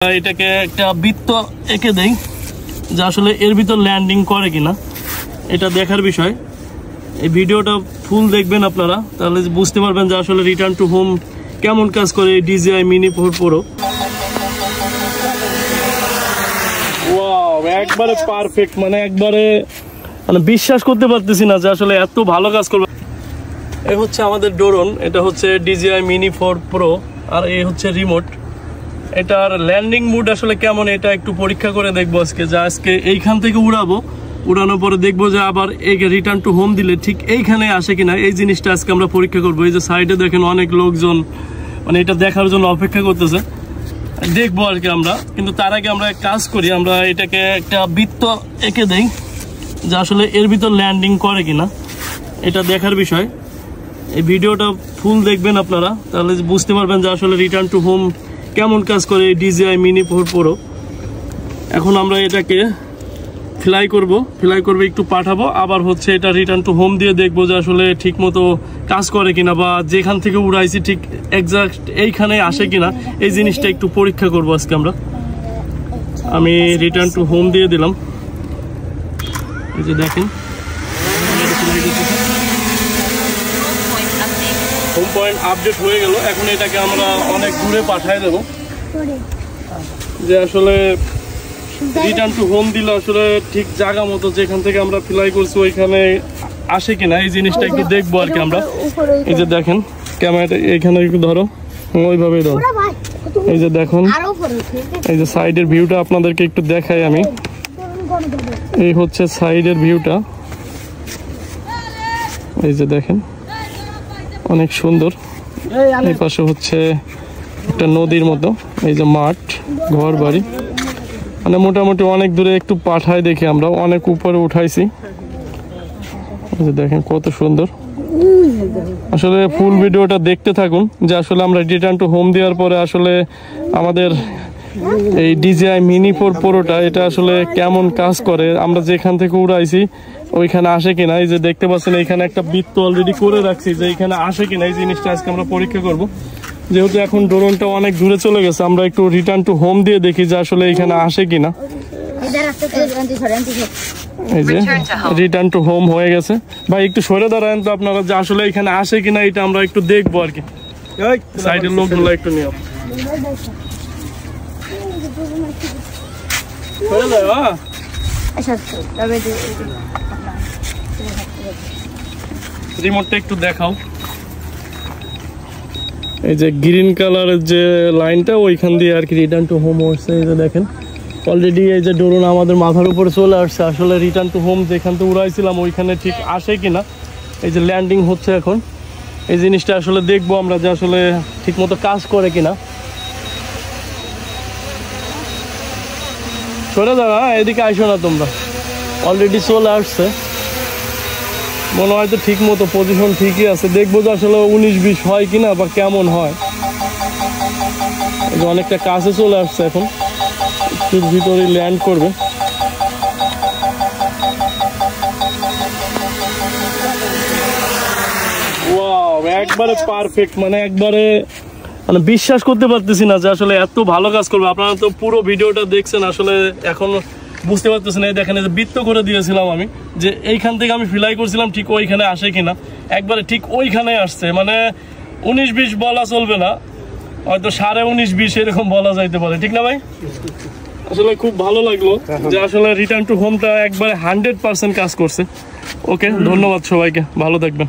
এটাকে একটা বৃত্ত এঁকে দেই যে আসলে এর ভিতর ল্যান্ডিং করে কিনা এটা দেখার বিষয়। এই ভিডিওটা ফুল দেখবেন আপনারা, তাহলে বুঝতে পারবেন যে আসলে রিটার্ন টু হোম কেমন কাজ করে DJI Mini 4 Pro। ওয়াও, একবারে পারফেক্ট, মানে একবারে বিশ্বাস করতে পারতেছি না যে আসলে এত ভালো কাজ করবে। এই হচ্ছে আমাদের ড্রোন, এটা হচ্ছে DJI Mini 4 Pro, আর এই হচ্ছে রিমোট। এটার ল্যান্ডিং মুড আসলে কেমন এটা একটু পরীক্ষা করে দেখবো আজকে। যে আজকে এইখান থেকে উড়াবো, উড়ানোর পরে দেখবো যে আবার এই রিটার্ন টু হোম দিলে ঠিক এইখানে আসে কিনা, এই জিনিসটা আজকে আমরা পরীক্ষা করবো। এই যে সাইডে দেখেন অনেক লোকজন মানে এটা দেখার জন্য অপেক্ষা করতেছে, দেখবো আর কি আমরা। কিন্তু তার আগে আমরা কাজ করি, আমরা এটাকে একটা বৃত্ত এঁকে দেই যে আসলে এর ভিতর ল্যান্ডিং করে কিনা এটা দেখার বিষয়। এই ভিডিওটা ফুল দেখবেন আপনারা, তাহলে বুঝতে পারবেন যে আসলে রিটার্ন টু হোম কেমন কাজ করে DJI Mini 4 Pro। এখন আমরা এটাকে ফ্লাই করব একটু পাঠাবো, আবার হচ্ছে এটা রিটার্ন টু হোম দিয়ে দেখবো যে আসলে ঠিক মতো কাজ করে কিনা, বা যেখান থেকে উড়াইছি ঠিক এক্সাক্ট এইখানে আসে কিনা, এই জিনিসটা একটু পরীক্ষা করবো আজকে আমরা। আমি রিটার্ন টু হোম দিয়ে দিলাম, এই যে দেখেন হোম পয়েন্ট আপডেট হয়ে গেল। এখন এটাকে আমরা অনেক দূরে পাঠিয়ে দেবো, যে আসলে রিটার্ন টু হোম দিলে আসলে ঠিক জায়গা মতো যেখান থেকে আমরা ফ্লাই করছি ওইখানে আসে কিনা, এই জিনিসটা একটু দেখবো আর কি আমরা। এই যে দেখেন ক্যামেরাটা এইখানে একটু ধরো, ওইভাবে ধরো। এই যে দেখুন, এই যে সাইডের ভিউটা আপনাদেরকে একটু দেখাই আমি। এই হচ্ছে সাইডের ভিউটা, এই যে দেখেন অনেক সুন্দর। এই পাশে হচ্ছে একটা নদীর মতো, এই যে মাঠ, ঘর বাড়ি, মানে মোটামুটি অনেক দূরে একটু পাঠায় দেখি আমরা, অনেক উপরে উঠাইছি। দেখেন কত সুন্দর। আসলে ফুল ভিডিওটা দেখতে থাকুন, যে আসলে আমরা রিটার্ন টু হোম দেওয়ার পরে আসলে আমাদের এই DJI Mini 4 Proটা এটা আসলে কেমন কাজ করে, আমরা যেখান থেকে উড়াইছি ওইখানে আসে কিনা। এই যে দেখতে পাচ্ছেন এখানে একটা বৃত্ত অলরেডি করে রাখছি, যে এখানে আসে কিনা এই জিনিসটা আজকে আমরা পরীক্ষা করব। যেহেতু এখন ড্রোনটা অনেক দূরে চলে গেছে, আমরা একটু রিটার্ন টু হোম দিয়ে দেখি যে আসলে এখানে আসে কিনা। এই যে রিটার্ন টু হোম হয়ে গেছে। ভাই একটু সরে দাঁড়ান তো আপনারা, যে আসলে এখানে আসে কিনা এটা আমরা একটু দেখবো আর কি। সাইডের লোকগুলো একটু নিয়ে রিমোটটা একটু দেখাও। এই যে গ্রিন কালারের যে লাইনটা ওইখান দিয়ে আর কি রিটার্ন টু হোম হচ্ছে। এই যে দেখেন অলরেডি এই যে ড্রোন আমাদের মাথার উপরে চলে আসছে। আসলে রিটার্ন টু হোম যেখান থেকে উড়াইছিলাম ওইখানে ঠিক আসে কিনা, এই যে ল্যান্ডিং হচ্ছে এখন, এই জিনিসটা আসলে দেখবো আমরা যে আসলে ঠিক মতো কাজ করে কিনা। সরে যাও, এদিকে আইসো না তোমরা, অলরেডি চলে আসছে মনে হয় তো ঠিক মতো পজিশন ঠিকই আছে। দেখবো যে আসলে 19-20 হয় কিনা বা কেমন হয়। অনেকটা কাছে চলে আসছে, এখন একটু ভিতরে ল্যান্ড করবে। ওয়াও, একবারে পারফেক্ট, মানে একবারে বিশ্বাস করতে পারতেছি না যে আসলে এত ভালো কাজ করবে। আপনারা তো পুরো ভিডিওটা দেখছেন, আসলে এখন বুঝতে পারতেছেন। এই দেখেন যে বৃত্ত করে দিয়েছিলাম আমি, যে এইখান থেকে আমি ফ্লাই করছিলাম ঠিক ওইখানে আসে কিনা, একবারে ঠিক ওইখানে আসছে। মানে 19-20 বলা চলবে না, হয়তো 19.5-20 এরকম বলা যাইতে পারে, ঠিক না ভাই? আসলে খুব ভালো লাগলো যে আসলে রিটার্ন টু হোমটা একবারে 100% কাজ করছে। ওকে, ধন্যবাদ সবাইকে, ভালো থাকবেন।